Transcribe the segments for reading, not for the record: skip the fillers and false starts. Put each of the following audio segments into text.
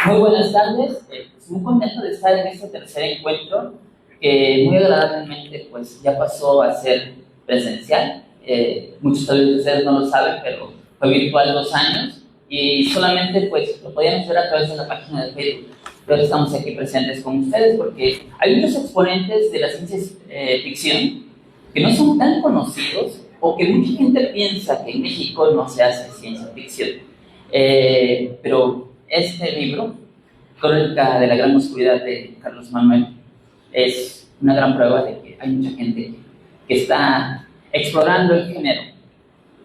Muy buenas tardes, muy contento de estar en este tercer encuentro que muy agradablemente pues ya pasó a ser presencial. Muchos de ustedes no lo saben, pero fue virtual 2 años y solamente pues lo podíamos ver a través de la página de Facebook. Pero estamos aquí presentes con ustedes porque hay muchos exponentes de la ciencia ficción que no son tan conocidos o que mucha gente piensa que en México no se hace ciencia ficción. Pero este libro, Crónica de la Gran Oscuridad de Carlos Manuel, es una gran prueba de que hay mucha gente que está explorando el género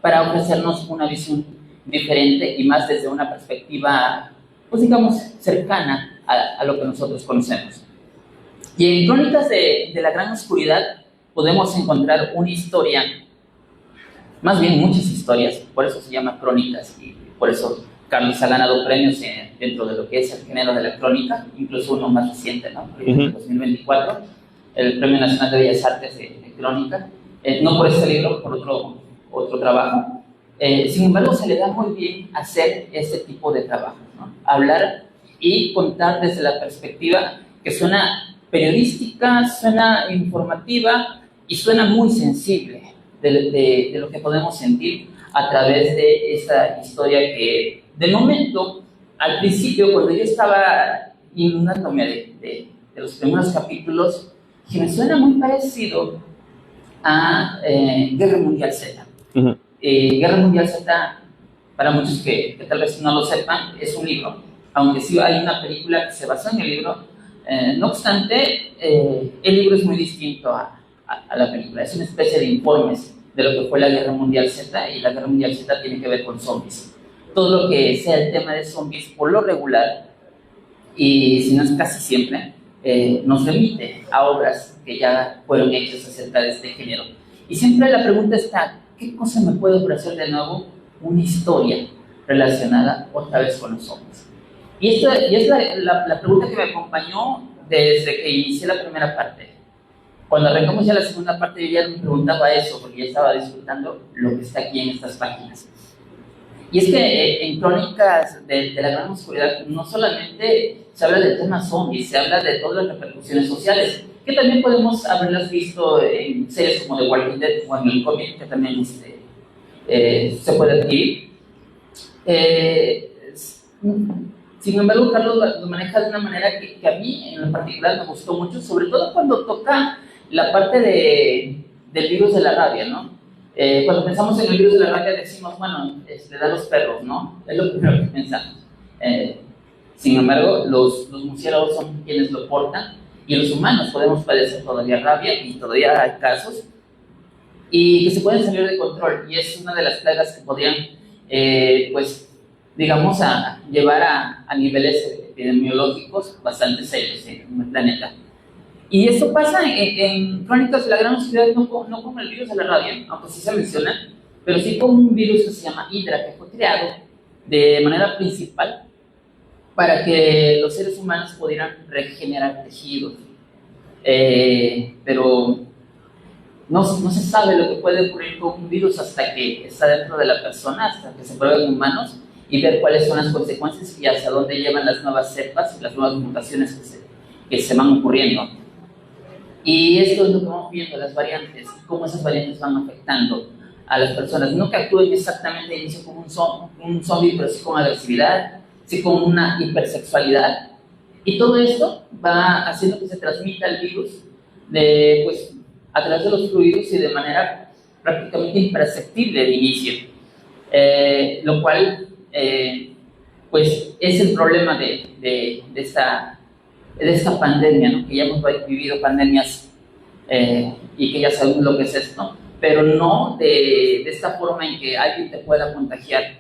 para ofrecernos una visión diferente y más desde una perspectiva, pues digamos, cercana a lo que nosotros conocemos. Y en Crónicas de la Gran Oscuridad podemos encontrar una historia, más bien muchas historias, por eso se llama Crónicas y por eso Carlos ha ganado premios dentro de lo que es el género de la crónica, incluso uno más reciente, ¿no? En 2024, el Premio Nacional de Bellas Artes de Crónica, no por este libro, por otro trabajo. Sin embargo, se le da muy bien hacer este tipo de trabajo, ¿no? Hablar y contar desde la perspectiva que suena periodística, suena informativa y suena muy sensible de lo que podemos sentir a través de esta historia que, de momento, al principio, cuando yo estaba inundándome de los primeros capítulos, que me suena muy parecido a Guerra Mundial Z. Guerra Mundial Z, para muchos que tal vez no lo sepan, es un libro, aunque sí hay una película que se basó en el libro. No obstante, el libro es muy distinto a la película. Es una especie de informes de lo que fue la Guerra Mundial Z, y la Guerra Mundial Z tiene que ver con zombies. Todo lo que sea el tema de zombies, por lo regular, y si no es casi siempre, nos remite a obras que ya fueron hechas acerca de este género. Y siempre la pregunta está, ¿qué cosa me puede ofrecer de nuevo una historia relacionada otra vez con los zombies? Y es la pregunta que me acompañó desde que inicié la primera parte. Cuando arrancamos ya la segunda parte, yo ya me preguntaba eso, porque ya estaba disfrutando lo que está aquí en estas páginas. Y es que en Crónicas de la Gran Oscuridad no solamente se habla del tema zombies, se habla de todas las repercusiones sociales, que también podemos haberlas visto en series como The Walking Dead o en el cómic, que también se puede adquirir. Sin embargo, Carlos lo maneja de una manera que a mí en particular me gustó mucho, sobre todo cuando toca la parte del virus de la rabia, ¿no? Cuando pensamos en el virus de la rabia decimos, bueno, le da a los perros, ¿no? Es lo primero que pensamos. Sin embargo, los murciélagos son quienes lo portan, y los humanos podemos padecer todavía rabia, y todavía hay casos, y que se pueden salir de control, y es una de las plagas que podrían, pues, digamos, llevar a niveles epidemiológicos bastante serios en el planeta. Y esto pasa en Crónicas de la Gran Oscuridad, no como el virus de la rabia, aunque sí se menciona, pero sí como un virus que se llama Hydra, que fue creado de manera principal para que los seres humanos pudieran regenerar tejidos. Pero no se sabe lo que puede ocurrir con un virus hasta que está dentro de la persona, hasta que se prueba en humanos, y ver cuáles son las consecuencias y hacia dónde llevan las nuevas cepas y las nuevas mutaciones que se van ocurriendo. Y esto es lo que vamos viendo, las variantes, cómo esas variantes van afectando a las personas. No que actúen exactamente de inicio como un zombie, pero sí con agresividad, sí con una hipersexualidad. Y todo esto va haciendo que se transmita el virus pues, a través de los fluidos y de manera prácticamente imperceptible de inicio. Lo cual, pues, es el problema de esta pandemia, ¿no? Que ya hemos vivido pandemias y que ya sabemos lo que es esto, pero no de esta forma en que alguien te pueda contagiar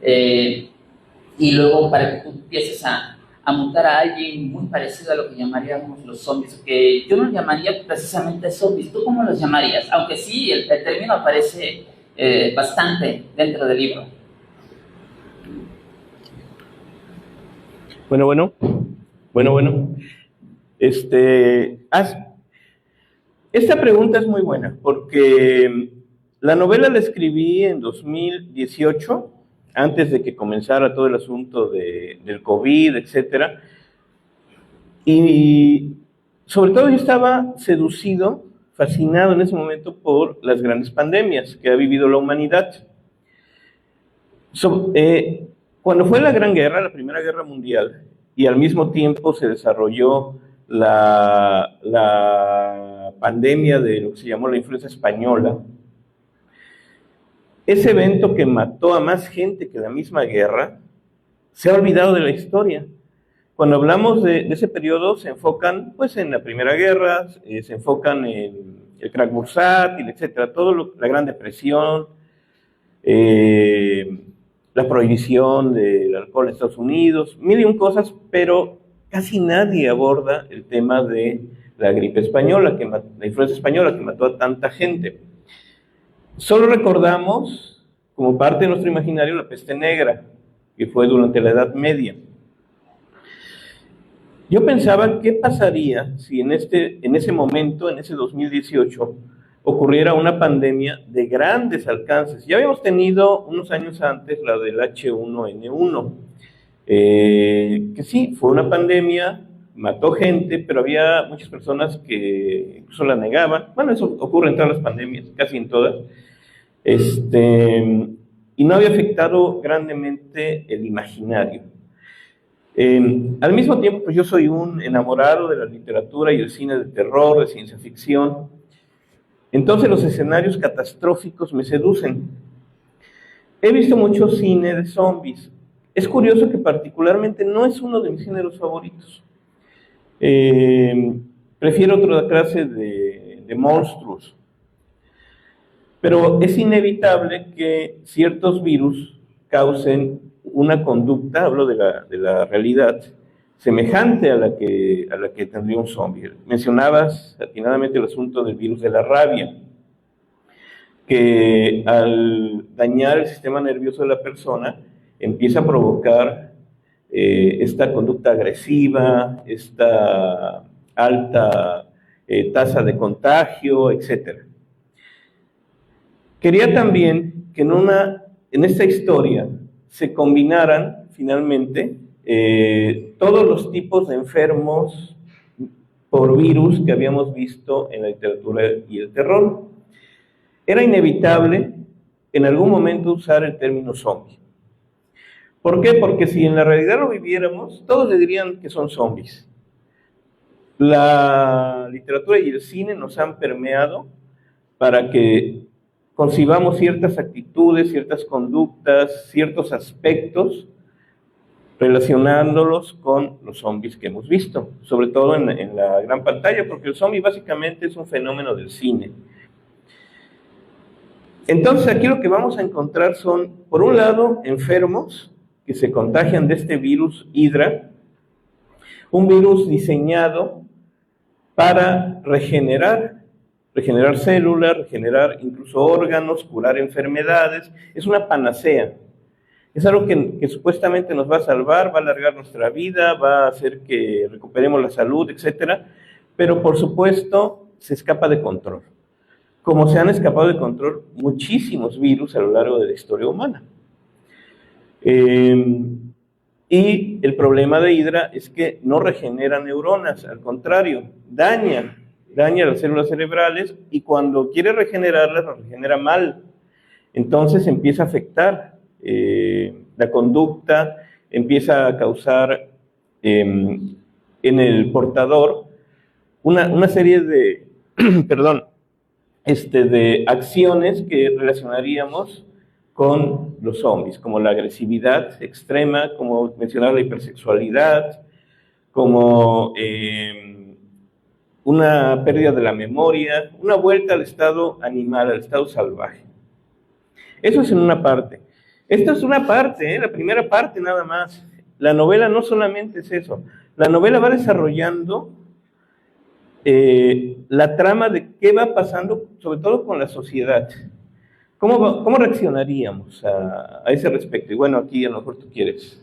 y luego para que tú empieces a mutar a alguien muy parecido a lo que llamaríamos los zombies, que yo no llamaría precisamente zombies. ¿Tú cómo los llamarías? Aunque sí, el término aparece bastante dentro del libro. Bueno. Esta pregunta es muy buena porque la novela la escribí en 2018 antes de que comenzara todo el asunto del COVID, etcétera. Y sobre todo yo estaba seducido, fascinado en ese momento por las grandes pandemias que ha vivido la humanidad. Cuando fue la Gran Guerra, la Primera Guerra Mundial, y al mismo tiempo se desarrolló la pandemia de lo que se llamó la influenza española, ese evento que mató a más gente que la misma guerra, se ha olvidado de la historia. Cuando hablamos de ese periodo, se enfocan pues, en la Primera Guerra, se enfocan en el crack bursátil, etcétera, la Gran Depresión, la prohibición del alcohol en Estados Unidos, mil y un cosas, pero casi nadie aborda el tema de la gripe española, la influenza española que mató a tanta gente. Solo recordamos, como parte de nuestro imaginario, la peste negra, que fue durante la Edad Media. Yo pensaba, ¿qué pasaría si en ese momento, en ese 2018, ocurriera una pandemia de grandes alcances? Ya habíamos tenido unos años antes la del H1N1, que sí, fue una pandemia, mató gente, pero había muchas personas que incluso la negaban. Bueno, eso ocurre en todas las pandemias, casi en todas. Y no había afectado grandemente el imaginario. Al mismo tiempo, pues yo soy un enamorado de la literatura y el cine de terror, de ciencia ficción. Entonces los escenarios catastróficos me seducen. He visto mucho cine de zombies. Es curioso que particularmente no es uno de mis géneros favoritos. Prefiero otra clase de monstruos. Pero es inevitable que ciertos virus causen una conducta, hablo de la realidad, semejante a la que tendría un zombie. Mencionabas atinadamente el asunto del virus de la rabia, que al dañar el sistema nervioso de la persona empieza a provocar esta conducta agresiva, esta alta tasa de contagio, etc. Quería también que en esta historia se combinaran finalmente todos los tipos de enfermos por virus que habíamos visto en la literatura y el terror. Era inevitable en algún momento usar el término zombie. ¿Por qué? Porque si en la realidad lo viviéramos, todos le dirían que son zombies. La literatura y el cine nos han permeado para que concibamos ciertas actitudes, ciertas conductas, ciertos aspectos, relacionándolos con los zombies que hemos visto, sobre todo en la gran pantalla, porque el zombie básicamente es un fenómeno del cine. Entonces aquí lo que vamos a encontrar son, por un lado, enfermos que se contagian de este virus Hydra, un virus diseñado para regenerar células, regenerar incluso órganos, curar enfermedades. Es una panacea. Es algo que supuestamente nos va a salvar, va a alargar nuestra vida, va a hacer que recuperemos la salud, etc. Pero por supuesto se escapa de control. Como se han escapado de control muchísimos virus a lo largo de la historia humana. Y el problema de Hydra es que no regenera neuronas, al contrario, daña las células cerebrales y cuando quiere regenerarlas, las regenera mal. Entonces empieza a afectar la conducta, empieza a causar en el portador una serie de, de acciones que relacionaríamos con los zombies, como la agresividad extrema, como mencionar la hipersexualidad, como una pérdida de la memoria, una vuelta al estado animal, al estado salvaje. Eso es en una parte. Esta es una parte, la primera parte nada más. La novela no solamente es eso. La novela va desarrollando la trama de qué va pasando, sobre todo con la sociedad. ¿Cómo reaccionaríamos a ese respecto? Y bueno, aquí a lo mejor tú quieres.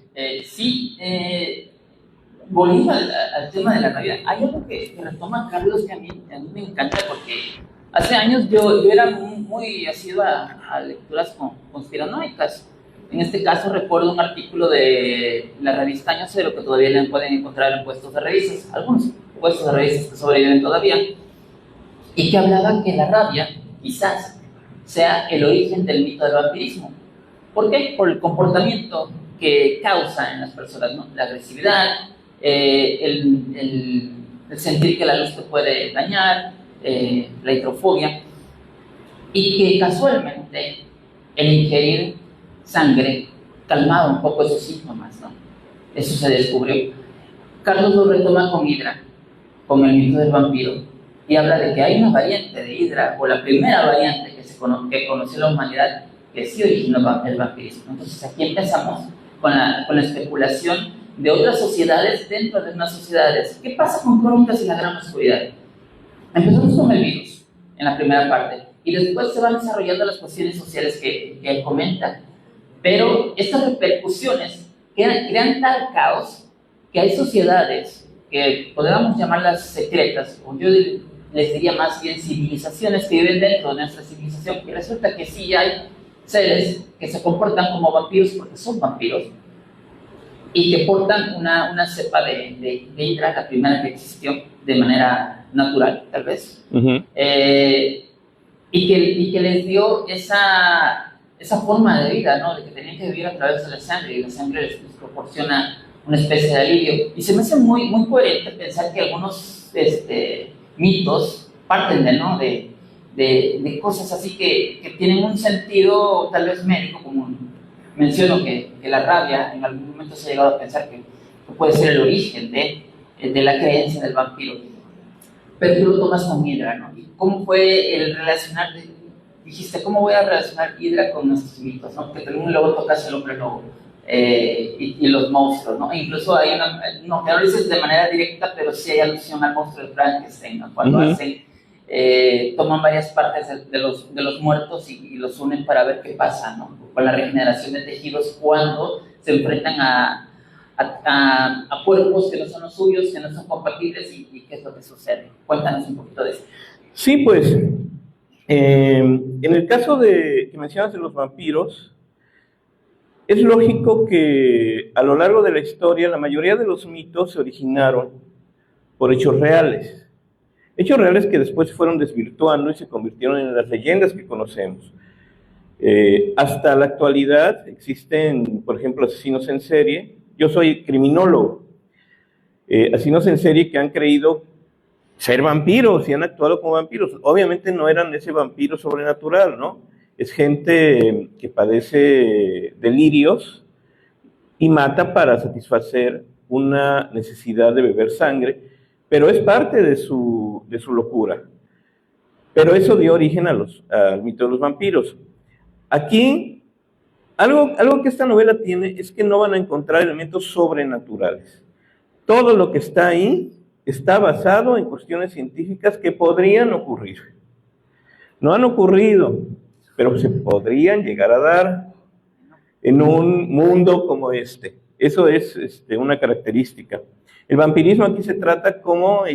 Volviendo al tema de la Navidad, hay algo que retoma Carlos que a mí me encanta porque hace años yo era muy asiduo a lecturas conspiranoicas En este caso recuerdo un artículo de la revista Año Cero, que todavía le pueden encontrar en puestos de revistas, algunos puestos de revistas que sobreviven todavía, y que hablaba que la rabia quizás sea el origen del mito del vampirismo. ¿Por qué? Por el comportamiento que causa en las personas, ¿no? La agresividad, el sentir que la luz te puede dañar, la hidrofobia, y que casualmente el ingerir sangre calmaba un poco esos síntomas, ¿no? Eso se descubrió. Carlos lo retoma con Hidra, con el mito del vampiro, y habla de que hay una variante de Hidra, o la primera variante que conoció la humanidad, que sí originó el vampirismo. Entonces aquí empezamos con la especulación de otras sociedades dentro de unas sociedades. ¿Qué pasa con Crónicas y la Gran Oscuridad? Empezamos con el virus, en la primera parte, y después se van desarrollando las cuestiones sociales que él comenta. Pero estas repercusiones crean tal caos que hay sociedades que podríamos llamarlas secretas, o yo les diría más bien civilizaciones que viven dentro de nuestra civilización, y resulta que sí hay seres que se comportan como vampiros porque son vampiros, y que portan una cepa de Hidra, la primera que existió de manera natural, tal vez, y que les dio esa forma de vida, ¿no? De que tenían que vivir a través de la sangre, y la sangre les proporciona una especie de alivio. Y se me hace muy, muy coherente pensar que algunos mitos parten de cosas así que tienen un sentido tal vez médico, como menciono que la rabia en algún momento se ha llegado a pensar que puede ser el origen de la creencia del vampiro. Pero tú lo tomas con Hidra, ¿no? ¿Y cómo fue el relacionar? Dijiste, ¿cómo voy a relacionar Hidra con nuestros mitos, ¿no? Que también luego tocas el hombre lobo y los monstruos, ¿no? E incluso hay que no lo dices de manera directa, pero sí hay alusión al monstruo de Frankenstein, ¿no? Cuando toman varias partes de los muertos y los unen para ver qué pasa, ¿no? Con la regeneración de tejidos cuando se enfrentan a cuerpos que no son los suyos, que no son compatibles, y qué es lo que sucede. Cuéntanos un poquito de eso. Sí, pues, en el caso que mencionas de los vampiros, es lógico que a lo largo de la historia la mayoría de los mitos se originaron por hechos reales que después se fueron desvirtuando y se convirtieron en las leyendas que conocemos. Hasta la actualidad existen, por ejemplo, asesinos en serie. Yo soy criminólogo. Asesinos en serie que han creído ser vampiros y han actuado como vampiros. Obviamente no eran ese vampiro sobrenatural, ¿no? Es gente que padece delirios y mata para satisfacer una necesidad de beber sangre, pero es parte de su locura. Pero eso dio origen al mito de los vampiros. Aquí, algo que esta novela tiene es que no van a encontrar elementos sobrenaturales. Todo lo que está ahí está basado en cuestiones científicas que podrían ocurrir. No han ocurrido, pero se podrían llegar a dar en un mundo como este. Eso es una característica. El vampirismo aquí se trata como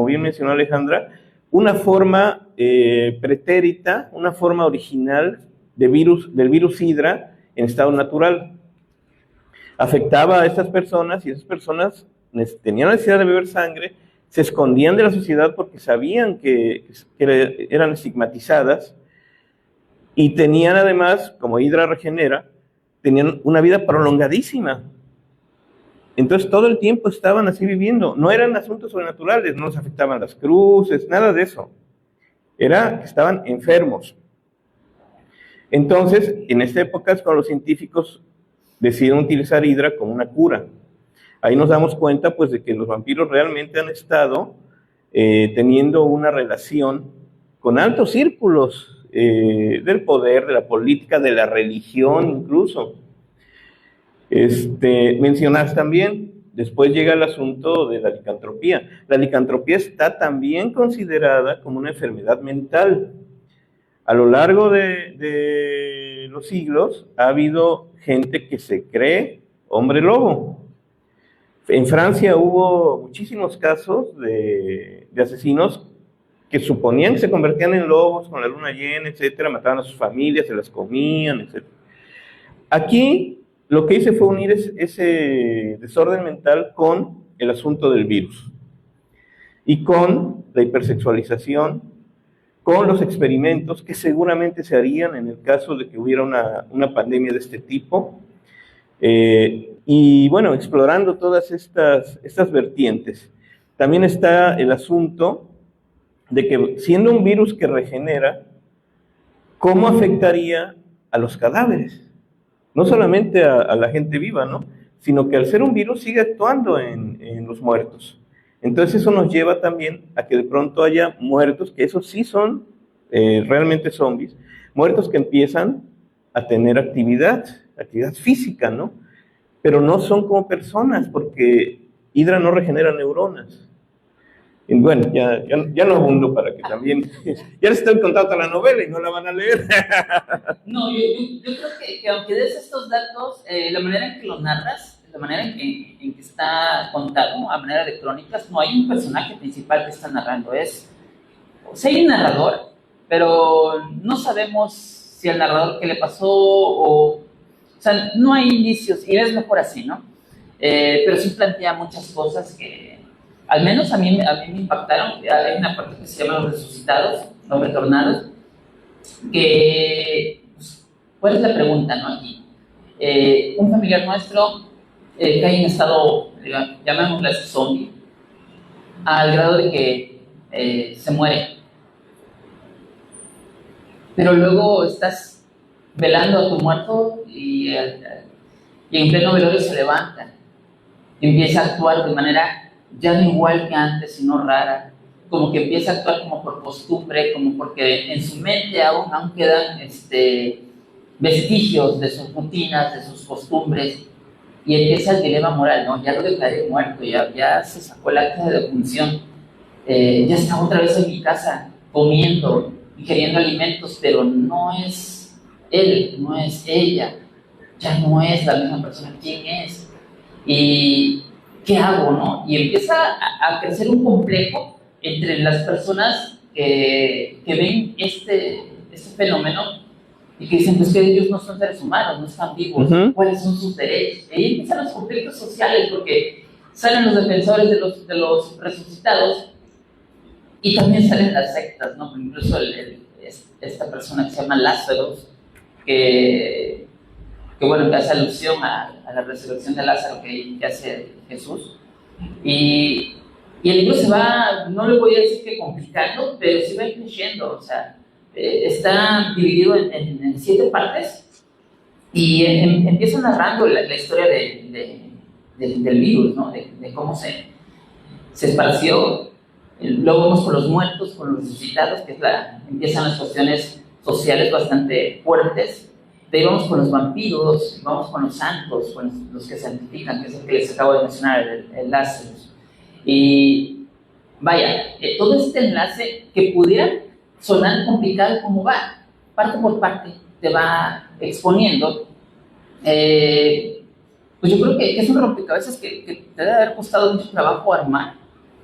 bien mencionó Alejandra, una forma pretérita, una forma original del virus Hidra en estado natural. Afectaba a estas personas y esas personas tenían necesidad de beber sangre, se escondían de la sociedad porque sabían que eran estigmatizadas y tenían además, como Hidra regenera, tenían una vida prolongadísima. Entonces todo el tiempo estaban así viviendo. No eran asuntos sobrenaturales, no les afectaban las cruces, nada de eso. Era que estaban enfermos. Entonces, en esta época es cuando los científicos deciden utilizar Hidra como una cura. Ahí nos damos cuenta pues de que los vampiros realmente han estado teniendo una relación con altos círculos del poder, de la política, de la religión incluso. Mencionas también, después llega el asunto de la licantropía. La licantropía está también considerada como una enfermedad mental. A lo largo de los siglos ha habido gente que se cree hombre lobo. En Francia hubo muchísimos casos de asesinos que suponían que se convertían en lobos con la luna llena, etcétera, mataban a sus familias, se las comían, etcétera. Aquí lo que hice fue unir ese desorden mental con el asunto del virus y con la hipersexualización, con los experimentos que seguramente se harían en el caso de que hubiera una pandemia de este tipo. Y bueno, explorando todas estas vertientes. También está el asunto de que siendo un virus que regenera, ¿cómo afectaría a los cadáveres? No solamente a la gente viva, ¿no? Sino que al ser un virus sigue actuando en los muertos. Entonces eso nos lleva también a que de pronto haya muertos, que esos sí son realmente zombies, muertos que empiezan a tener actividad física, ¿no? Pero no son como personas, porque Hydra no regenera neuronas. Y bueno, ya no abundo para que también... Ya les estoy contando toda la novela y no la van a leer. No, yo creo que aunque des estos datos, la manera en que los narras, la manera en que está contado, a manera de crónicas, no hay un personaje principal que está narrando. O sea, hay un narrador, pero no sabemos si al narrador qué le pasó o sea, no hay indicios, y es mejor así, ¿no? Pero sí plantea muchas cosas que, al menos a mí me impactaron. Hay una parte que se llama Los Resucitados, Los Retornados, que, pues, ¿cuál es la pregunta, no? Aquí, un familiar nuestro cae en estado, llamémoslo así, zombie, al grado de que se muere. Pero luego estás velando a tu muerto y en pleno velorio se levanta y empieza a actuar de manera ya no igual que antes, sino rara, como que empieza a actuar como por costumbre, como porque en su mente aún quedan vestigios de sus rutinas, de sus costumbres, y empieza el dilema moral, ¿no? Ya lo declaré muerto, ya se sacó el acta de defunción, ya está otra vez en mi casa comiendo, ingiriendo alimentos, pero no es él, no es ella, ya no es la misma persona. ¿Quién es? ¿Y qué hago, no? Y empieza a crecer un complejo entre las personas que ven este fenómeno y que dicen, pues que ellos no son seres humanos, no están vivos, ¿cuáles son sus derechos? Y ahí empiezan los conflictos sociales, porque salen los defensores de los resucitados y también salen las sectas, ¿no? Incluso esta persona que se llama Lázaro, que bueno, que hace alusión a la resurrección de Lázaro que hace Jesús. Y el libro se va, no le voy a decir que complicando, pero se va creciendo, o sea, está dividido en 7 partes y empieza narrando la historia del virus, ¿no? De cómo se esparció. Luego vamos con los muertos, con los resucitados, que empiezan las cuestiones sociales bastante fuertes. De ahí vamos con los vampiros, vamos con los santos, con los que santifican, que es el que les acabo de mencionar, el Lázaro. Y vaya, todo este enlace que pudiera sonar complicado como va, parte por parte, te va exponiendo. Pues yo creo que es un rompecabezas que te debe haber costado mucho trabajo armar,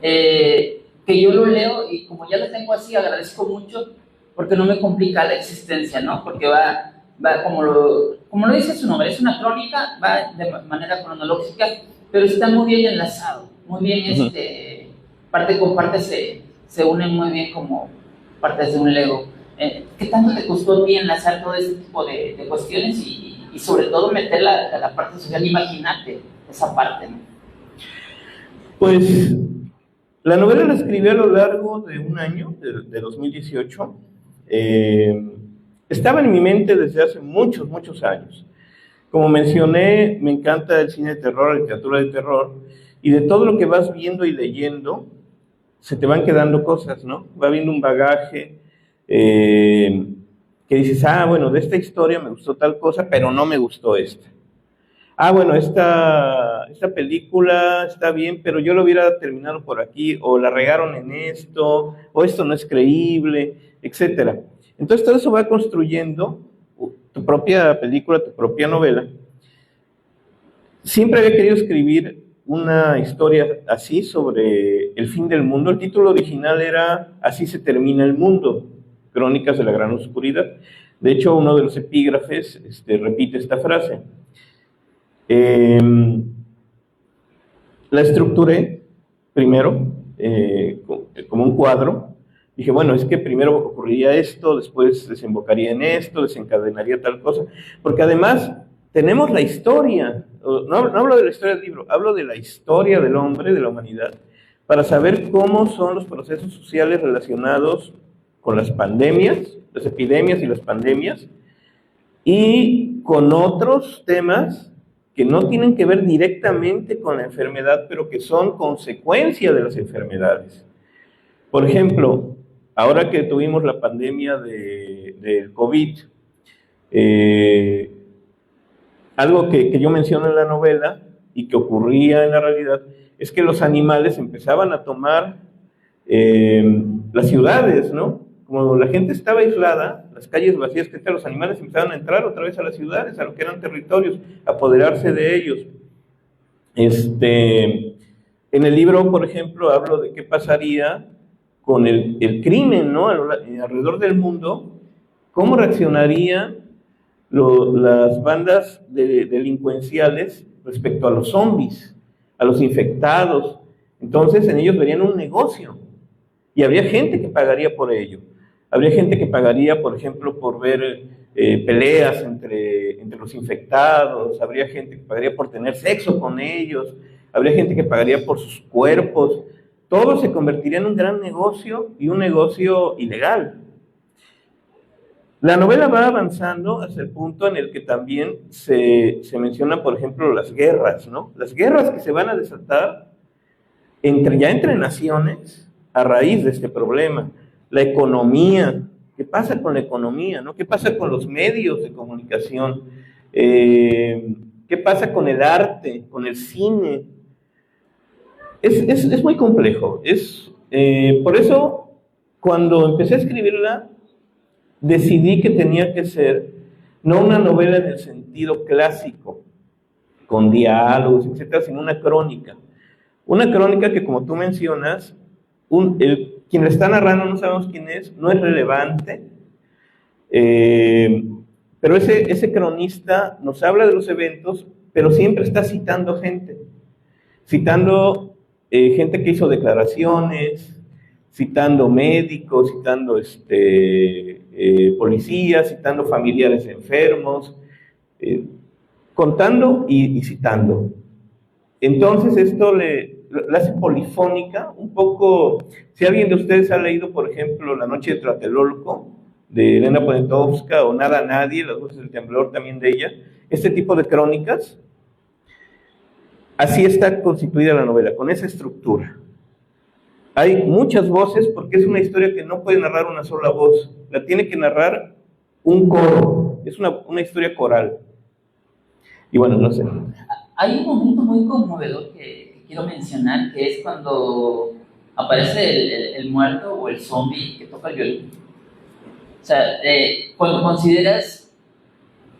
que yo lo leo y como ya lo tengo así, agradezco mucho porque no me complica la existencia, ¿no? Porque va como lo dice su nombre, es una crónica, va de manera cronológica, pero está muy bien enlazado, muy bien, parte con parte se unen muy bien como partes de un Lego. ¿Qué tanto te costó a ti enlazar todo ese tipo de cuestiones y sobre todo meter la parte social? Imagínate esa parte, ¿no? Pues la novela la escribí a lo largo de un año, de 2018. Estaba en mi mente desde hace muchos, muchos años. Como mencioné, me encanta el cine de terror, la literatura de terror, y de todo lo que vas viendo y leyendo, se te van quedando cosas, ¿no? Va viendo un bagaje que dices, bueno, de esta historia me gustó tal cosa, pero no me gustó esta. Bueno, esta película está bien, pero yo lo hubiera terminado por aquí, o la regaron en esto, o esto no es creíble, etcétera. Entonces todo eso va construyendo tu propia película, tu propia novela. Siempre había querido escribir una historia así sobre el fin del mundo. El título original era Así se termina el mundo, Crónicas de la Gran Oscuridad. De hecho, uno de los epígrafes repite esta frase. La estructuré primero como un cuadro. Dije, bueno, es que primero ocurriría esto, después desembocaría en esto, desencadenaría tal cosa, porque además tenemos la historia, no hablo de la historia del libro, hablo de la historia del hombre, de la humanidad, para saber cómo son los procesos sociales relacionados con las pandemias, las epidemias y las pandemias, y con otros temas que no tienen que ver directamente con la enfermedad, pero que son consecuencia de las enfermedades. Por ejemplo, ahora que tuvimos la pandemia del COVID, algo que yo menciono en la novela y que ocurría en la realidad es que los animales empezaban a tomar las ciudades, ¿no? Como la gente estaba aislada, las calles vacías, que los animales empezaban a entrar otra vez a las ciudades, a lo que eran territorios, a apoderarse de ellos. En el libro, por ejemplo, hablo de qué pasaría con el crimen, ¿no? Alrededor del mundo, cómo reaccionarían las bandas delincuenciales respecto a los zombies, a los infectados. Entonces en ellos verían un negocio y habría gente que pagaría por ello. Habría gente que pagaría, por ejemplo, por ver peleas entre los infectados, habría gente que pagaría por tener sexo con ellos, habría gente que pagaría por sus cuerpos. Todo se convertiría en un gran negocio y un negocio ilegal. La novela va avanzando hasta el punto en el que también se menciona, por ejemplo, las guerras, ¿no? Las guerras que se van a desatar entre naciones a raíz de este problema. La economía, ¿qué pasa con la economía, no? ¿Qué pasa con los medios de comunicación? ¿Qué pasa con el arte, con el cine? Es muy complejo. Por eso, cuando empecé a escribirla, decidí que tenía que ser no una novela en el sentido clásico, con diálogos, etcétera, sino una crónica. Una crónica que, como tú mencionas, quien la está narrando, no sabemos quién es, no es relevante, pero ese cronista nos habla de los eventos, pero siempre está citando gente que hizo declaraciones, citando médicos, citando policías, citando familiares enfermos, contando y citando. Entonces esto la hace polifónica, un poco. Si alguien de ustedes ha leído, por ejemplo, La noche de Tlatelolco, de Elena Poniatowska, o Nada a Nadie, Las voces del temblor, también de ella, este tipo de crónicas, así está constituida la novela, con esa estructura. Hay muchas voces porque es una historia que no puede narrar una sola voz, la tiene que narrar un coro, es una historia coral. Y bueno, no sé. Hay un momento muy conmovedor que quiero mencionar, que es cuando aparece el muerto o el zombie que toca el violín. O sea, cuando consideras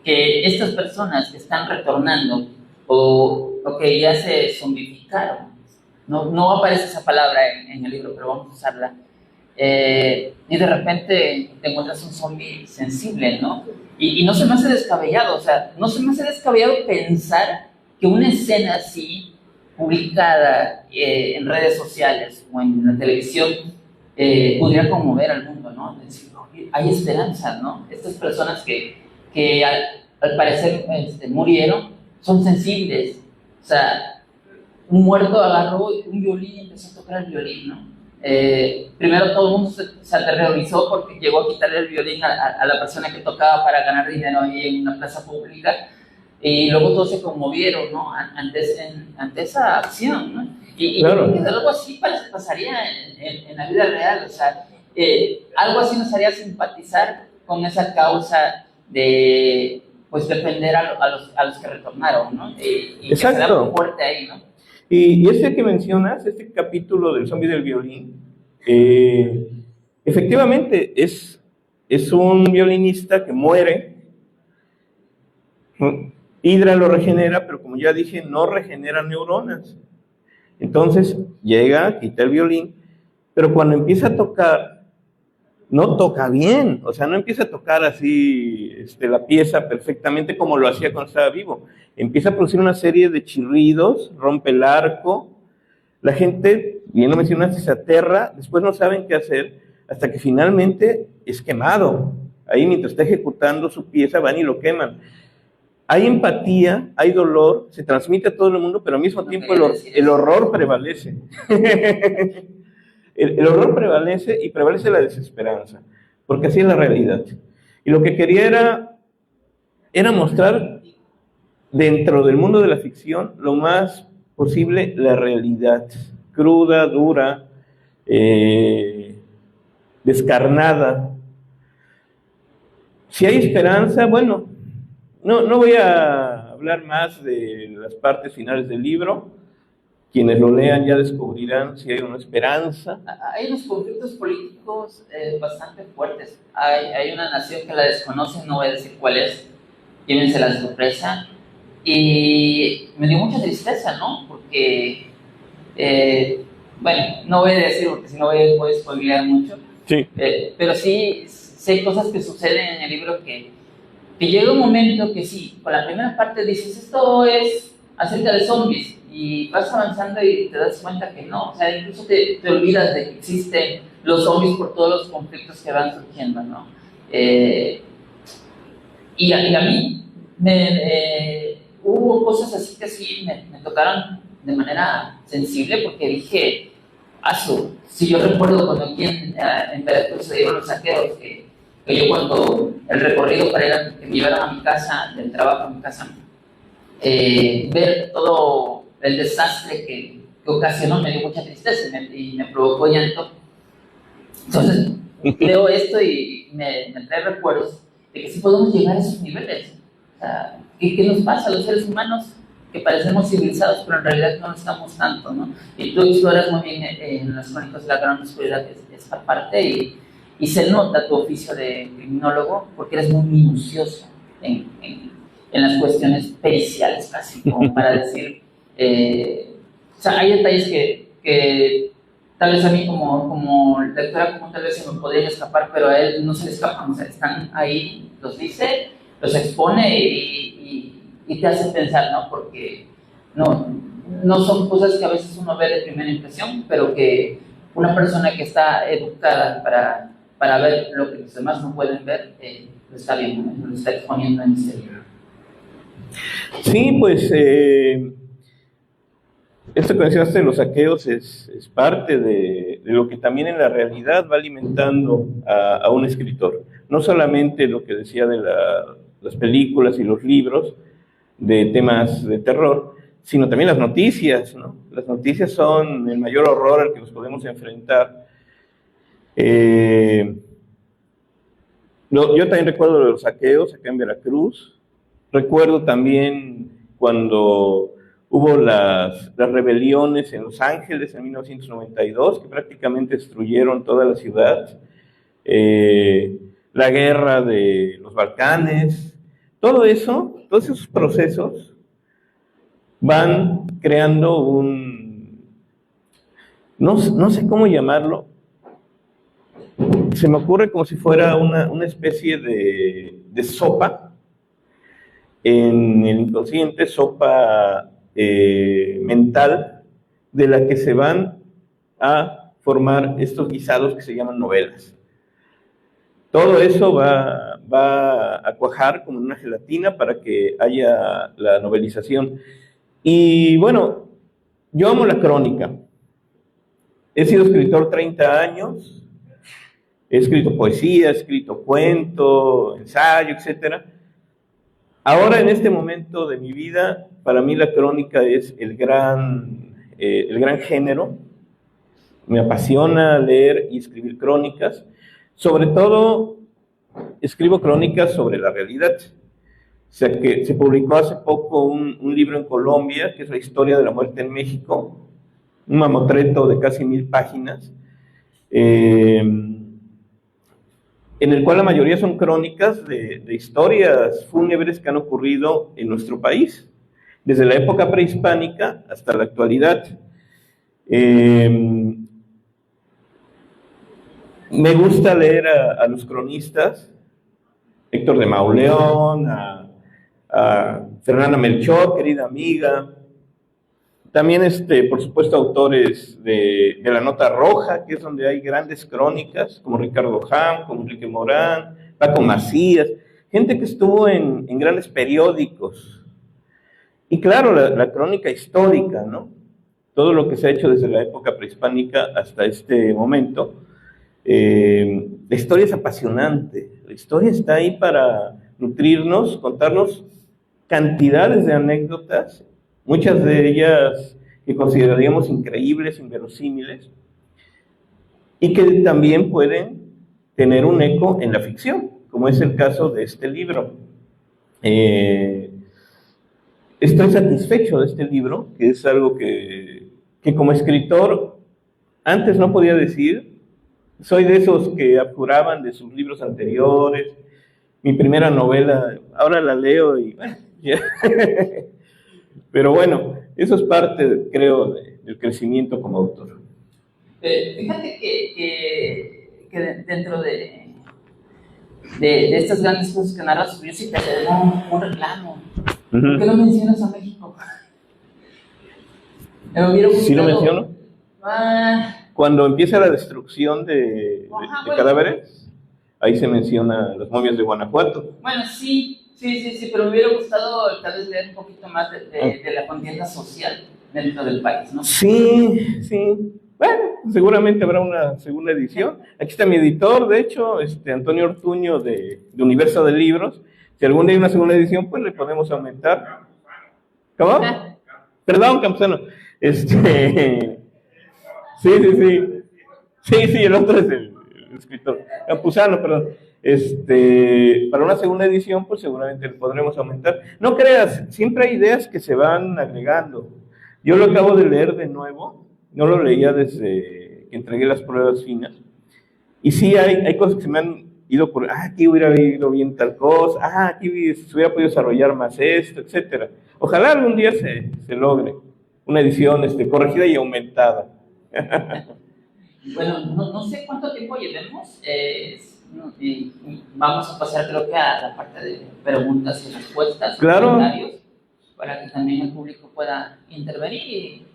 que estas personas que están retornando o que ya se zombificaron, no aparece esa palabra en el libro, pero vamos a usarla, y de repente te encuentras un zombie sensible, ¿no? Y no se me hace descabellado, o sea, no se me hace descabellado pensar que una escena así, publicada en redes sociales o en la televisión, podría conmover al mundo, ¿no? Decir, oye, hay esperanza, ¿no? Estas personas que al parecer murieron, son sensibles. O sea, un muerto agarró un violín y empezó a tocar el violín, ¿no? Primero todo el mundo se aterrorizó porque llegó a quitarle el violín a la persona que tocaba para ganar dinero ahí en una plaza pública, y luego todos se conmovieron, ¿no? ante esa acción, ¿no? Y claro. Creo que algo así pasaría en la vida real, o sea, algo así nos haría simpatizar con esa causa de, pues, defender a los que retornaron, ¿no? Y exacto. que se da muy fuerte ahí, ¿no? Y este que mencionas, este capítulo del zombie del violín, efectivamente es un violinista que muere. Hydra lo regenera, pero como ya dije, no regenera neuronas. Entonces llega, quita el violín, pero cuando empieza a tocar, no toca bien, o sea, no empieza a tocar así la pieza perfectamente como lo hacía cuando estaba vivo. Empieza a producir una serie de chirridos, rompe el arco, la gente, bien lo mencionaste, se aterra, después no saben qué hacer, hasta que finalmente es quemado. Ahí mientras está ejecutando su pieza van y lo queman. Hay empatía, hay dolor, se transmite a todo el mundo, pero al mismo tiempo el horror prevalece. El horror prevalece y prevalece la desesperanza, porque así es la realidad. Y lo que quería era mostrar dentro del mundo de la ficción lo más posible la realidad, cruda, dura, descarnada. Si hay esperanza, bueno, no voy a hablar más de las partes finales del libro. Quienes lo lean ya descubrirán si hay una esperanza. Hay unos conflictos políticos bastante fuertes. Hay una nación que la desconoce, no voy a decir cuál es, llévense la sorpresa. Y me dio mucha tristeza, ¿no? Porque, bueno, no voy a decir porque si no voy a spoilear mucho. Sí. Pero sí hay cosas que suceden en el libro que llega un momento que sí, con la primera parte dices, esto es acerca de zombies, y vas avanzando y te das cuenta que no, o sea, incluso te olvidas de que existen los zombies por todos los conflictos que van surgiendo, ¿no? Y a mí hubo cosas así que sí me tocaron de manera sensible, porque dije, si yo recuerdo cuando aquí en Veracruz se dieron los saqueos, que yo cuando el recorrido para ir que me llevaron a mi casa, del trabajo a mi casa, ver todo el desastre que ocasionó me dio mucha tristeza y me provocó llanto. Entonces leo esto y me trae recuerdos de que sí podemos llegar a esos niveles. O sea, ¿qué nos pasa a los seres humanos? Que parecemos civilizados, pero en realidad no lo estamos tanto, ¿no? Y tú exploras muy bien en las crónicas de la gran oscuridad esta parte, y se nota tu oficio de criminólogo porque eres muy minucioso en las cuestiones periciales, casi, como para decir, o sea, hay detalles que tal vez a mí como lectora común tal vez se me podrían escapar, pero a él no se le escapan, o sea, están ahí, los dice, los expone y te hace pensar, ¿no? Porque no son cosas que a veces uno ve de primera impresión, pero que una persona que está educada para ver lo que los demás no pueden ver, lo está viendo, lo está exponiendo en este libro. Sí, pues esto que mencionaste de los saqueos es parte de lo que también en la realidad va alimentando a un escritor. No solamente lo que decía de las películas y los libros de temas de terror, sino también las noticias, ¿no? Las noticias son el mayor horror al que nos podemos enfrentar. Yo también recuerdo los saqueos acá en Veracruz. Recuerdo también cuando hubo las rebeliones en Los Ángeles en 1992, que prácticamente destruyeron toda la ciudad. La guerra de los Balcanes, todo eso, todos esos procesos van creando no sé cómo llamarlo, se me ocurre como si fuera una especie de sopa en el inconsciente, sopa mental, de la que se van a formar estos guisados que se llaman novelas. Todo eso va a cuajar como una gelatina para que haya la novelización. Y bueno, yo amo la crónica. He sido escritor 30 años, he escrito poesía, he escrito cuento, ensayo, etc. Ahora, en este momento de mi vida, para mí la crónica es el gran género. Me apasiona leer y escribir crónicas. Sobre todo, escribo crónicas sobre la realidad. O sea, que se publicó hace poco un libro en Colombia, que es la historia de la muerte en México, un mamotreto de casi 1000 páginas, en el cual la mayoría son crónicas de historias fúnebres que han ocurrido en nuestro país, desde la época prehispánica hasta la actualidad. Me gusta leer a los cronistas, Héctor de Mauleón, a Fernanda Melchor, querida amiga. También, por supuesto, autores de La Nota Roja, que es donde hay grandes crónicas, como Ricardo Ham, como Enrique Morán, Paco Macías, gente que estuvo en grandes periódicos. Y claro, la crónica histórica, ¿no? Todo lo que se ha hecho desde la época prehispánica hasta este momento. La historia es apasionante, la historia está ahí para nutrirnos, contarnos cantidades de anécdotas, muchas de ellas que consideraríamos increíbles, inverosímiles, y que también pueden tener un eco en la ficción, como es el caso de este libro. Estoy satisfecho de este libro, que es algo que como escritor antes no podía decir. Soy de esos que abjuraban de sus libros anteriores. Mi primera novela, ahora la leo y bueno, ya. Pero bueno, eso es parte, creo, del crecimiento como autor. Fíjate que dentro de estas grandes cosas que narras, yo sí te tengo un reclamo. ¿Por qué no mencionas a México? ¿Sí lo menciono? Cuando empieza la destrucción de cadáveres, ahí se menciona las momias de Guanajuato. Bueno, sí, pero me hubiera gustado tal vez leer un poquito más de la contienda social dentro del país, ¿no? Sí. Bueno, seguramente habrá una segunda edición. Aquí está mi editor, de hecho, Antonio Ortuño de Universo de Libros. Si algún día hay una segunda edición, pues le podemos aumentar. ¿Cómo? Perdón, Campuzano. Sí, el otro es el escritor. Campuzano, perdón. Para una segunda edición, pues seguramente le podremos aumentar. No creas, siempre hay ideas que se van agregando. Yo lo acabo de leer de nuevo, no lo leía desde que entregué las pruebas finas. Y sí, hay cosas que se me han ido por, aquí hubiera ido bien tal cosa, aquí se hubiera podido desarrollar más esto, etcétera. Ojalá algún día se logre una edición corregida y aumentada. Bueno, no sé cuánto tiempo llevemos. Y vamos a pasar, creo que a la parte de preguntas y respuestas, claro, comentarios, para que también el público pueda intervenir y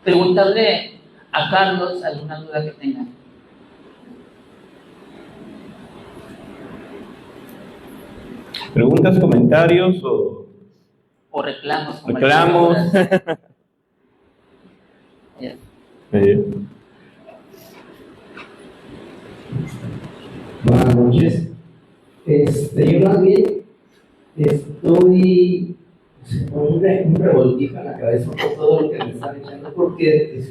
preguntarle a Carlos alguna duda que tenga. ¿Preguntas, comentarios o reclamos? Reclamos. Yeah. Buenas noches. Yo más bien estoy con un revoltijo en la cabeza por todo lo que me están echando, porque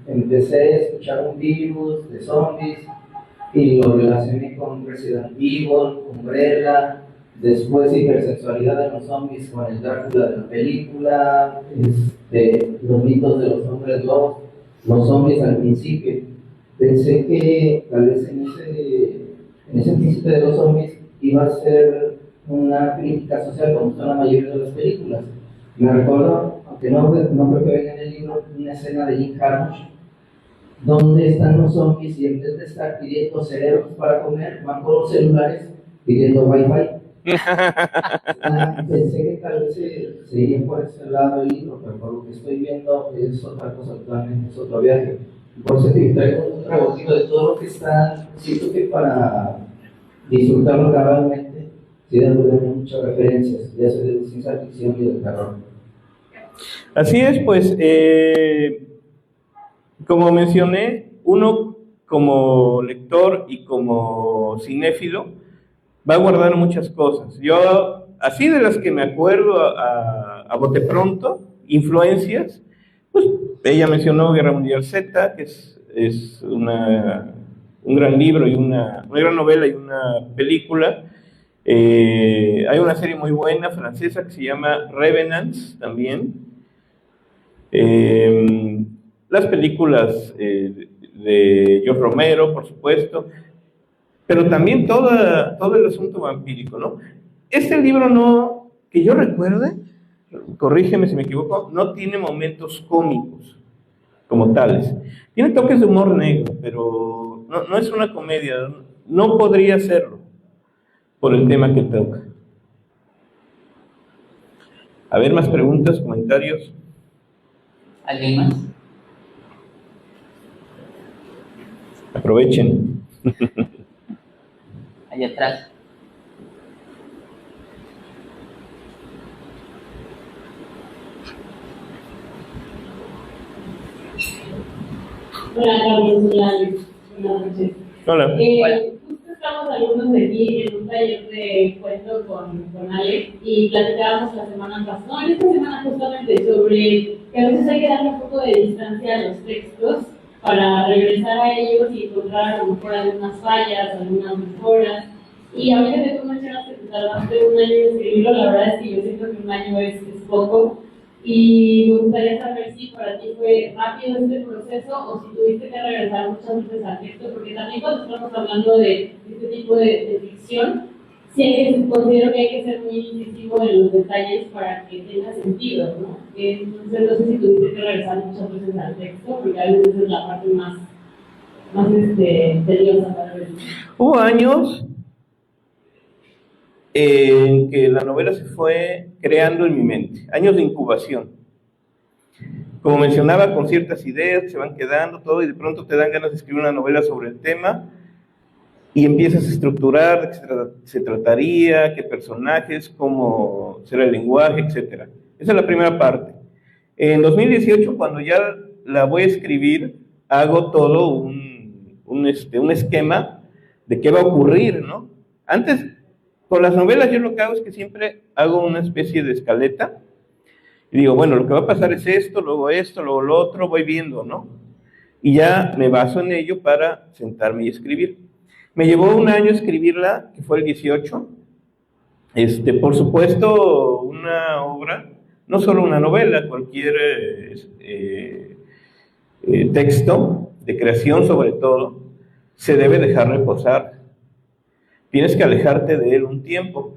empecé a escuchar un virus de zombies y lo relacioné con Resident Evil, Umbrella, después hipersexualidad de los zombies con el Drácula de la película, los mitos de los hombres lobos, los zombies al principio. Pensé que tal vez en ese principio de los zombies iba a ser una crítica social como son la mayoría de las películas. Me recuerdo, aunque no creo que venga en el libro, una escena de Jim Jarmusch donde están los zombies y en vez de estar pidiendo cerebros para comer, van con los celulares pidiendo wifi. Pensé que tal vez se iría por ese lado el libro, pero por lo que estoy viendo es otra cosa totalmente, es otro viaje. Por eso te traigo un revoltijo de todo lo que está. Siento que para disfrutarlo cabalmente sí debe haber muchas referencias, ya sea de ciencia ficción y de terror. Así es, pues, como mencioné, uno como lector y como cinéfilo va a guardar muchas cosas. Yo, así de las que me acuerdo a bote pronto, influencias, pues ella mencionó Guerra Mundial Z, que es un gran libro y una gran novela y una película. Hay una serie muy buena francesa que se llama Revenants también. Las películas de George Romero, por supuesto, pero también todo el asunto vampírico, ¿no? Este libro no, que yo recuerde, corrígeme si me equivoco, no tiene momentos cómicos como tales. Tiene toques de humor negro, pero no es una comedia, no podría serlo por el tema que toca. A ver, más preguntas, comentarios. ¿Alguien más? Aprovechen. Allá atrás. Hola, Carlos. Buenas noches. Hola. Justo estamos algunos de aquí en un taller de cuento con Ale y platicábamos la semana pasada, no, esta semana justamente sobre que a veces hay que darle un poco de distancia a los textos para regresar a ellos y encontrar a lo mejor algunas fallas, algunas mejoras. Y ahorita que tú mencionas que te tardaste un año en escribirlo, la verdad es que yo siento que un año es poco. Y me gustaría saber si para ti fue rápido este proceso o si tuviste que regresar muchas veces al texto, porque también cuando estamos hablando de este tipo de ficción, sí considero que hay que ser muy incisivo en los detalles para que tenga sentido, ¿no? Entonces no sé si tuviste que regresar muchas veces al texto, porque a veces es la parte más tediosa para ver. Hubo años en que la novela se fue creando en mi mente, años de incubación. Como mencionaba, con ciertas ideas se van quedando todo y de pronto te dan ganas de escribir una novela sobre el tema y empiezas a estructurar de qué se trataría, qué personajes, cómo será el lenguaje, etc. Esa es la primera parte. En 2018, cuando ya la voy a escribir, hago todo un esquema de qué va a ocurrir, ¿no? Antes, con las novelas yo lo que hago es que siempre hago una especie de escaleta y digo, bueno, lo que va a pasar es esto, luego lo otro, voy viendo, ¿no? Y ya me baso en ello para sentarme y escribir. Me llevó un año escribirla, que fue el 18. Por supuesto, una obra, no solo una novela, cualquier texto de creación sobre todo, se debe dejar reposar. Tienes que alejarte de él un tiempo.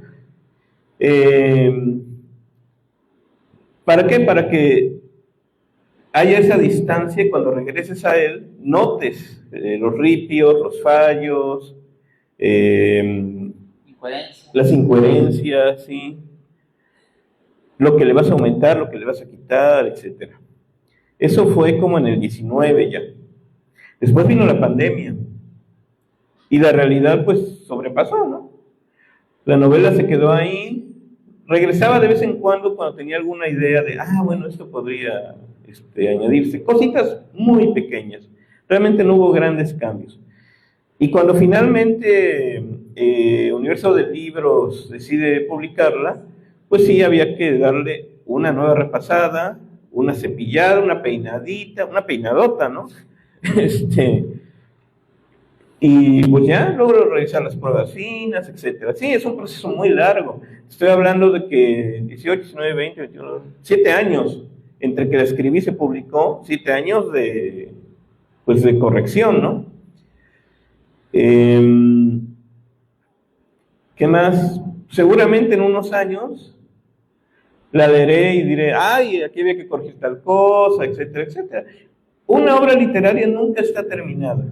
¿Para qué? Para que haya esa distancia y cuando regreses a él, notes los ripios, los fallos, las incoherencias, ¿sí? Lo que le vas a aumentar, lo que le vas a quitar, etc. Eso fue como en el 19 ya. Después vino la pandemia y la realidad pues sobrepasó, ¿no? La novela se quedó ahí, regresaba de vez en cuando tenía alguna idea de, bueno, esto podría añadirse, cositas muy pequeñas, realmente no hubo grandes cambios. Y cuando finalmente Universo de Libros decide publicarla, pues sí, había que darle una nueva repasada, una cepillada, una peinadita, una peinadota, ¿no? Y pues ya luego realizar las pruebas finas, etcétera. Sí, es un proceso muy largo. Estoy hablando de que 18, 19, 20, 21, 7 años entre que la escribí y se publicó, 7 años de corrección, ¿no? ¿Qué más? Seguramente en unos años la leeré y diré, aquí había que corregir tal cosa, etcétera, etcétera. Una obra literaria nunca está terminada.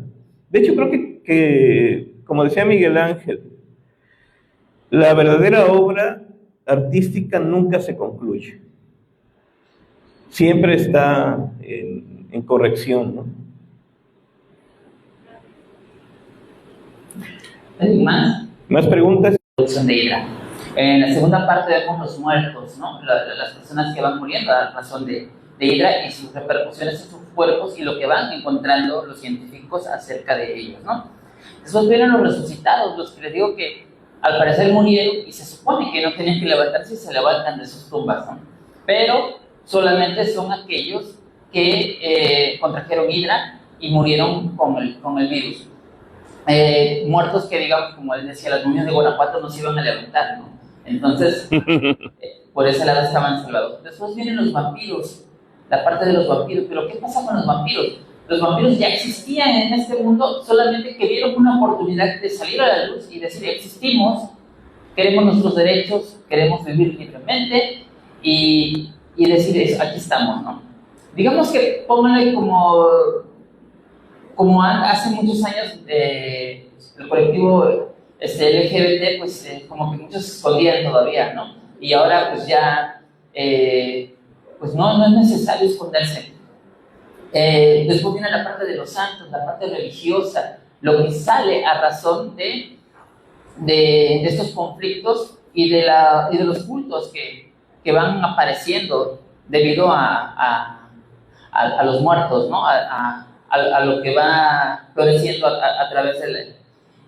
De hecho, creo que, como decía Miguel Ángel, la verdadera obra artística nunca se concluye. Siempre está en corrección, ¿no? ¿Alguien más? ¿Más preguntas? De Hidra. En la segunda parte vemos los muertos, ¿no? Las personas que van muriendo a razón de Hidra y sus repercusiones en sus cuerpos y lo que van encontrando los científicos acerca de ellos, ¿no? Después vienen los resucitados, los que les digo que al parecer murieron y se supone que no tenían que levantarse y se levantan de sus tumbas, ¿no? Pero solamente son aquellos que contrajeron Hidra y murieron con el virus. Muertos que, digamos, como él decía, las momias de Guanajuato no se iban a levantar, ¿no? Entonces, por ese lado estaban salvados. Después vienen los vampiros, la parte de los vampiros. Pero ¿qué pasa con los vampiros? Los vampiros ya existían en este mundo, solamente que vieron una oportunidad de salir a la luz y decir, existimos, queremos nuestros derechos, queremos vivir libremente y decir, aquí estamos, ¿no? Digamos que pónganle como como hace muchos años el colectivo LGBT, pues como que muchos se escondían todavía, ¿no? Y ahora pues ya, pues no es necesario esconderse. Después viene la parte de los santos, la parte religiosa, lo que sale a razón de estos conflictos y de los cultos que van apareciendo debido a los muertos, ¿no? A lo que va floreciendo a través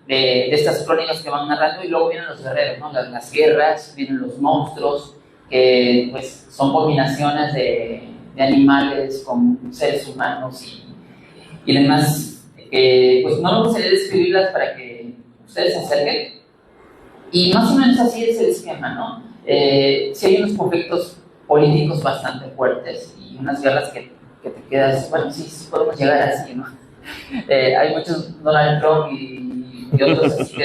de estas crónicas que van narrando, y luego vienen los guerreros, ¿no? Las guerras, vienen los monstruos, que pues son combinaciones de animales con seres humanos y demás, pues no me gustaría describirlas para que ustedes se acerquen, y más o menos así es el esquema, ¿no? Sí hay unos conflictos políticos bastante fuertes y unas guerras que te quedas, bueno, sí podemos llegar así, ¿no? Hay muchos Donald Trump y otros así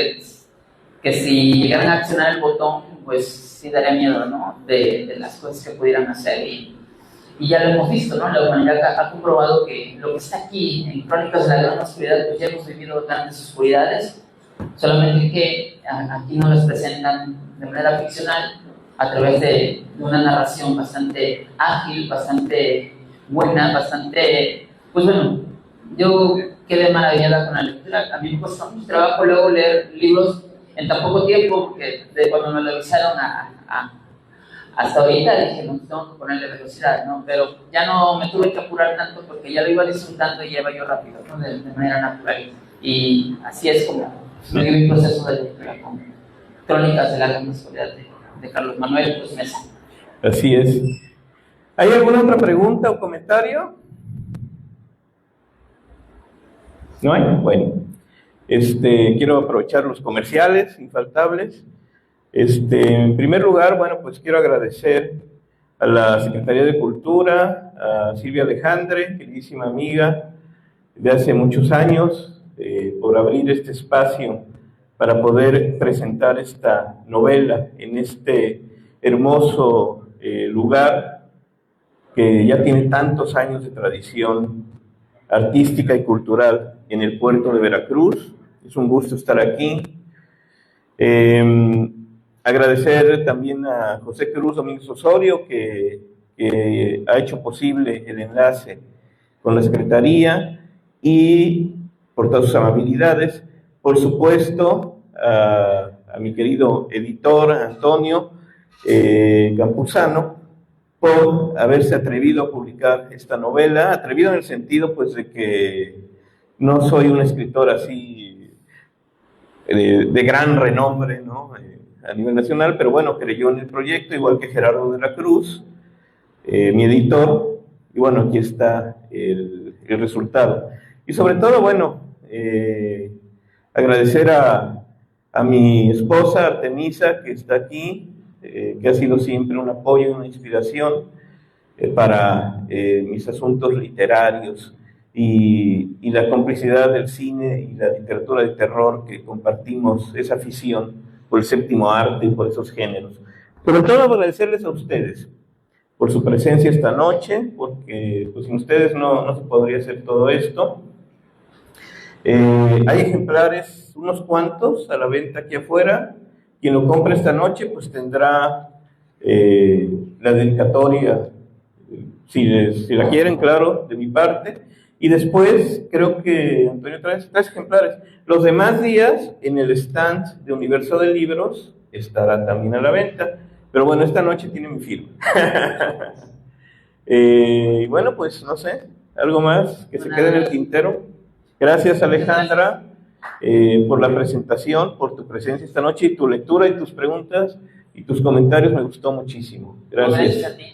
que si llegaran a accionar el botón, pues sí daría miedo, ¿no? De las cosas que pudieran hacer, y ya lo hemos visto, ¿no? La humanidad ha comprobado que lo que está aquí en Crónicas de la Gran Oscuridad, pues ya hemos vivido grandes oscuridades, solamente que aquí nos las presentan de manera ficcional a través de una narración bastante ágil, bastante buena, bastante, pues bueno, yo quedé maravillada con la lectura. A mí me costó mucho trabajo luego leer libros en tan poco tiempo, porque de cuando me lo avisaron hasta ahorita dije, no, tengo que ponerle velocidad, ¿no? Pero ya no me tuve que apurar tanto porque ya lo iba disfrutando y ya iba yo rápido, ¿no? De manera natural. Y así es como me dio mi proceso de lectura con Crónicas de la Gran Oscuridad de Carlos Manuel Cruz Mesa. Así es. ¿Hay alguna otra pregunta o comentario? ¿No hay? Bueno, quiero aprovechar los comerciales infaltables. En primer lugar, bueno, pues quiero agradecer a la Secretaría de Cultura, a Silvia Alejandre, queridísima amiga de hace muchos años, por abrir este espacio para poder presentar esta novela en este hermoso lugar que ya tiene tantos años de tradición artística y cultural en el puerto de Veracruz. Es un gusto estar aquí. Agradecer también a José Cruz Domínguez Osorio, que ha hecho posible el enlace con la Secretaría, y por todas sus amabilidades. Por supuesto, a mi querido editor Antonio Campuzano, por haberse atrevido a publicar esta novela, atrevido en el sentido pues de que no soy un escritor así de gran renombre, ¿no? A nivel nacional, pero bueno, creyó en el proyecto, igual que Gerardo de la Cruz, mi editor, y bueno, aquí está el resultado. Y sobre todo, bueno, agradecer a mi esposa Artemisa, que está aquí, que ha sido siempre un apoyo y una inspiración para mis asuntos literarios, y la complicidad del cine y la literatura de terror, que compartimos esa afición por el séptimo arte y por esos géneros. Sobre todo agradecerles a ustedes por su presencia esta noche, porque pues, sin ustedes no se podría hacer todo esto. Hay ejemplares, unos cuantos, a la venta aquí afuera. Quien lo compre esta noche pues tendrá la dedicatoria, si la quieren, claro, de mi parte. Y después, creo que Antonio trae 3 ejemplares. Los demás días, en el stand de Universo de Libros, estará también a la venta. Pero bueno, esta noche tiene mi firma. Y bueno, pues no sé, algo más que se quede en el tintero. Gracias, Alejandra, por la presentación, por tu presencia esta noche, y tu lectura y tus preguntas y tus comentarios me gustó muchísimo. Gracias. Gracias a ti.